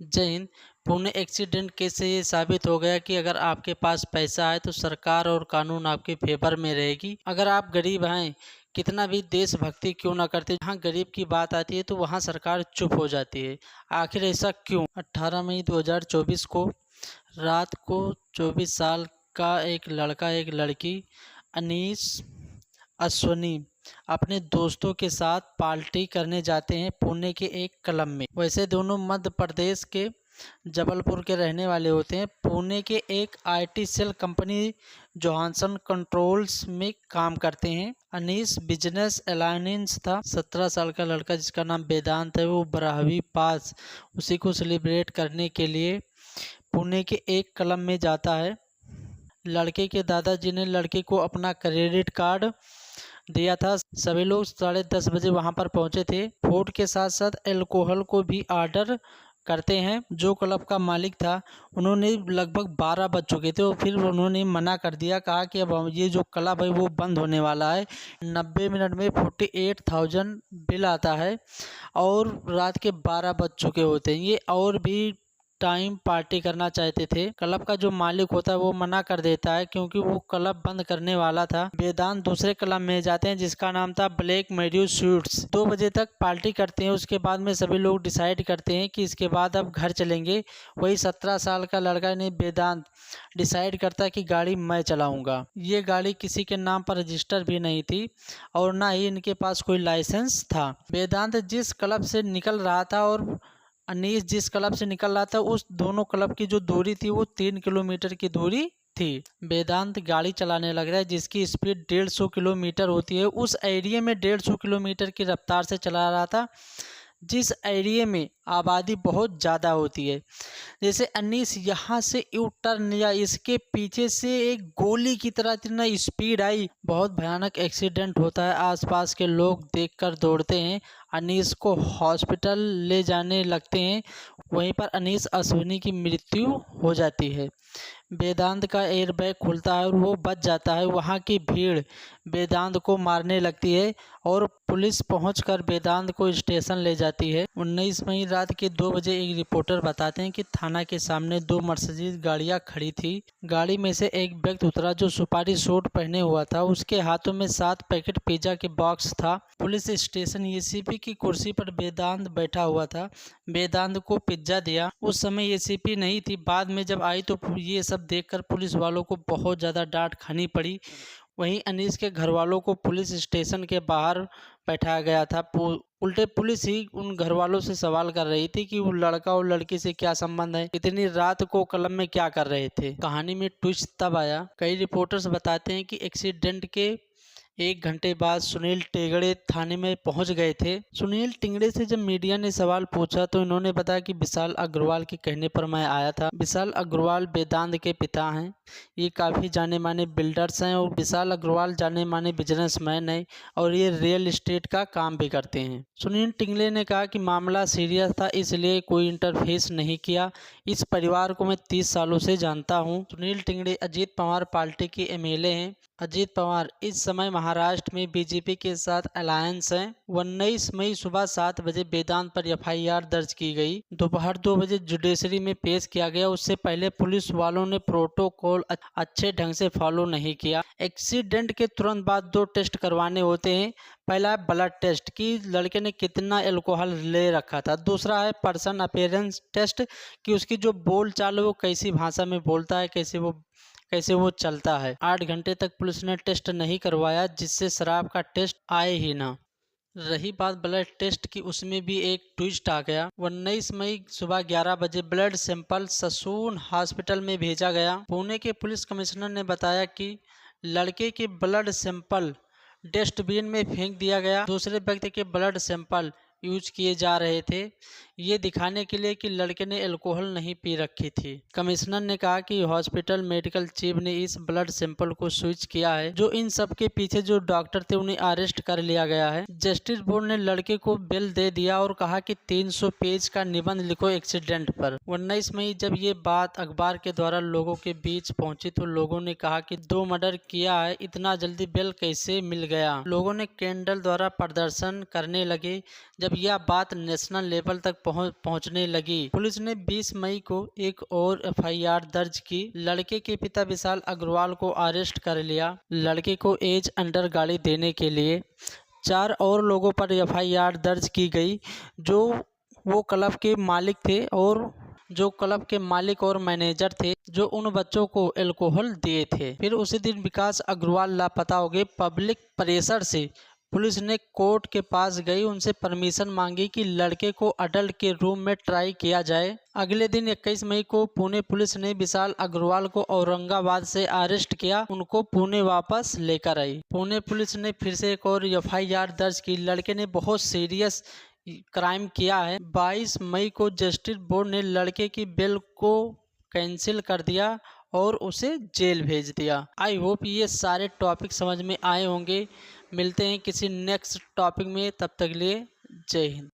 जय Hind. Pune accident case से ये साबित हो गया कि अगर आपके पास पैसा है तो सरकार और कानून आपके फेवर में रहेगी। अगर आप गरीब हैं, कितना भी देशभक्ति क्यों ना करते, जहाँ गरीब की बात आती है तो वहाँ सरकार चुप हो जाती है। आखिर ऐसा क्यों? 18 मई 2024 को रात को 24 साल का एक लड़का एक लड़की अनीस अश्वनी अपने दोस्तों के साथ पार्टी करने जाते हैं पुणे के एक क्लब में। वैसे दोनों मध्य प्रदेश के जबलपुर के रहने वाले होते हैं। पुणे के एक IT cell company Johnson controls में काम करते हैं। अनीस बिजनेस अलायंस था। 17 साल का लड़का जिसका नाम वेदांत है, वो 12वीं पास उसी को सेलिब्रेट करने के लिए पुणे के एक क्लब में जाता है। लड़के के दादाजी ने लड़के को अपना क्रेडिट कार्ड दिया था। सभी लोग 10:30 बजे वहां पर पहुंचे थे। फूड के साथ साथ अल्कोहल को भी ऑर्डर करते हैं। जो क्लब का मालिक था, उन्होंने लगभग 12 बज चुके थे और फिर उन्होंने मना कर दिया, कहा कि अब ये जो क्लब है वो बंद होने वाला है। 90 मिनट में 48,000 बिल आता है और रात के 12 बज चुके होते हैं। ये और भी टाइम पार्टी करना चाहते थे। क्लब का जो मालिक होता है वो मना कर देता है क्योंकि वो क्लब बंद करने वाला था। वेदांत दूसरे क्लब में जाते हैं जिसका नाम था ब्लैक मेड्यू स्वीट्स। 2 बजे तक पार्टी करते हैं। उसके बाद में सभी लोग डिसाइड करते हैं कि इसके बाद अब घर चलेंगे। वही 17 साल का लड़का ने वेदांत डिसाइड करता है कि गाड़ी मैं चलाऊंगा। ये गाड़ी किसी के नाम पर रजिस्टर भी नहीं थी और ना ही इनके पास कोई लाइसेंस था। वेदांत जिस क्लब से निकल रहा था और अनीस जिस क्लब से निकल रहा था, उस दोनों क्लब की जो दूरी थी वो 3 किलोमीटर की दूरी थी। वेदांत गाड़ी चलाने लग रहा है जिसकी स्पीड 150 किलोमीटर होती है। उस एरिया में 150 किलोमीटर की रफ्तार से चला रहा था जिस एरिया में आबादी बहुत ज़्यादा होती है। जैसे अनीस यहाँ से यू टर्न या इसके पीछे से एक गोली की तरह इतना स्पीड आई, बहुत भयानक एक्सीडेंट होता है। आसपास के लोग देखकर दौड़ते हैं, अनीस को हॉस्पिटल ले जाने लगते हैं। वहीं पर अनीस अश्विनी की मृत्यु हो जाती है। वेदांत का एयरबैग खुलता है और वो बच जाता है। वहाँ की भीड़ वेदांत को मारने लगती है और पुलिस पहुंचकर वेदांत को स्टेशन ले जाती है। 19 मई रात के 2 बजे एक रिपोर्टर बताते हैं कि थाना के सामने 2 मर्सिडीज गाड़ियां खड़ी थी। गाड़ी में से एक व्यक्ति उतरा जो सुपारी सूट पहने हुआ था। उसके हाथों में 7 पैकेट पिज्जा के बॉक्स था। पुलिस स्टेशन एसीपी की कुर्सी पर वेदांत बैठा हुआ था। वेदांत को पिज्जा दिया। उस समय एसीपी नहीं थी, बाद में जब आई तो ये सब देखकर पुलिस वालों को बहुत ज़्यादा डांट खानी पड़ी। वहीं अनीस के घर वालों को पुलिस स्टेशन के बाहर बैठाया गया था। उल्टे पुलिस ही उन घर वालों से सवाल कर रही थी कि वो लड़का और लड़की से क्या संबंध है, इतनी रात को क्लब में क्या कर रहे थे। कहानी में ट्विस्ट तब आया। कई रिपोर्टर्स बताते हैं कि एक्सीडेंट के 1 घंटे बाद सुनील टिंगड़े थाने में पहुंच गए थे। सुनील टिंगड़े से जब मीडिया ने सवाल पूछा तो इन्होंने बताया कि विशाल अग्रवाल के कहने पर मैं आया था। विशाल अग्रवाल वेदांत के पिता हैं। ये काफ़ी जाने माने बिल्डर्स हैं और विशाल अग्रवाल जाने माने बिजनेसमैन हैं और ये रियल एस्टेट का काम भी करते हैं। सुनील टिंगड़े ने कहा कि मामला सीरियस था इसलिए कोई इंटरफेस नहीं किया। इस परिवार को मैं 30 सालों से जानता हूँ। सुनील टिंगड़े अजीत पवार पार्टी के एमएलए हैं। अजीत पवार इस समय महाराष्ट्र में बीजेपी के साथ अलायंस है। 19 मई सुबह 7 बजे वेदांत पर एफआईआर दर्ज की गई। दोपहर 2 बजे जुडिशरी में पेश किया गया। उससे पहले पुलिस वालों ने प्रोटोकॉल अच्छे ढंग से फॉलो नहीं किया। एक्सीडेंट के तुरंत बाद 2 टेस्ट करवाने होते हैं। पहला है ब्लड टेस्ट कि लड़के ने कितना अल्कोहल ले रखा था। दूसरा है पर्सन अपीयरेंस टेस्ट कि उसकी जो बोल चाल है वो कैसी भाषा में बोलता है, कैसे वो चलता है। 8 घंटे तक पुलिस ने टेस्ट नहीं करवाया जिससे शराब का टेस्ट आए ही ना। रही बात ब्लड टेस्ट की, उसमें भी एक ट्विस्ट आ गया। 19 मई सुबह 11 बजे ब्लड सैंपल ससून हॉस्पिटल में भेजा गया। पुणे के पुलिस कमिश्नर ने बताया कि लड़के के ब्लड सैंपल डस्टबिन में फेंक दिया गया। दूसरे व्यक्ति के ब्लड सैंपल यूज किए जा रहे थे, ये दिखाने के लिए कि लड़के ने अल्कोहल नहीं पी रखी थी। कमिश्नर ने कहा कि हॉस्पिटल मेडिकल चीफ ने इस ब्लड सैंपल को स्विच किया है। जो इन सब के पीछे जो डॉक्टर थे उन्हें अरेस्ट कर लिया गया है। जस्टिस बोर्ड ने लड़के को बेल दे दिया और कहा कि 300 पेज का निबंध लिखो एक्सीडेंट पर। 19 मई जब ये बात अखबार के द्वारा लोगों के बीच पहुंची तो लोगों ने कहा कि 2 मर्डर किया है, इतना जल्दी बेल कैसे मिल गया। लोगों ने कैंडल द्वारा प्रदर्शन करने लगे। जब जब यह बात नेशनल लेवल तक पहुंचने लगी, पुलिस ने 20 मई को एक और एफआईआर दर्ज की। लड़के के पिता विशाल अग्रवाल को अरेस्ट कर लिया, लड़के को एज अंडर गाड़ी देने के लिए। 4 और लोगों पर एफआईआर दर्ज की गई जो वो क्लब के मालिक थे और मैनेजर थे जो उन बच्चों को अल्कोहल दिए थे। फिर उसी दिन विकास अग्रवाल लापता हो गए। पब्लिक प्रेशर से पुलिस ने कोर्ट के पास गई, उनसे परमिशन मांगी कि लड़के को अडल्ट के रूम में ट्राई किया जाए। अगले दिन 21 मई को पुणे पुलिस ने विशाल अग्रवाल को औरंगाबाद से अरेस्ट किया, उनको पुणे वापस लेकर आई। पुणे पुलिस ने फिर से एक और एफआईआर दर्ज की। लड़के ने बहुत सीरियस क्राइम किया है। 22 मई को जस्टिस बोर्ड ने लड़के की बेल को कैंसिल कर दिया और उसे जेल भेज दिया। आई होप ये सारे टॉपिक समझ में आए होंगे। मिलते हैं किसी नेक्स्ट टॉपिक में, तब तक के लिए जय हिंद।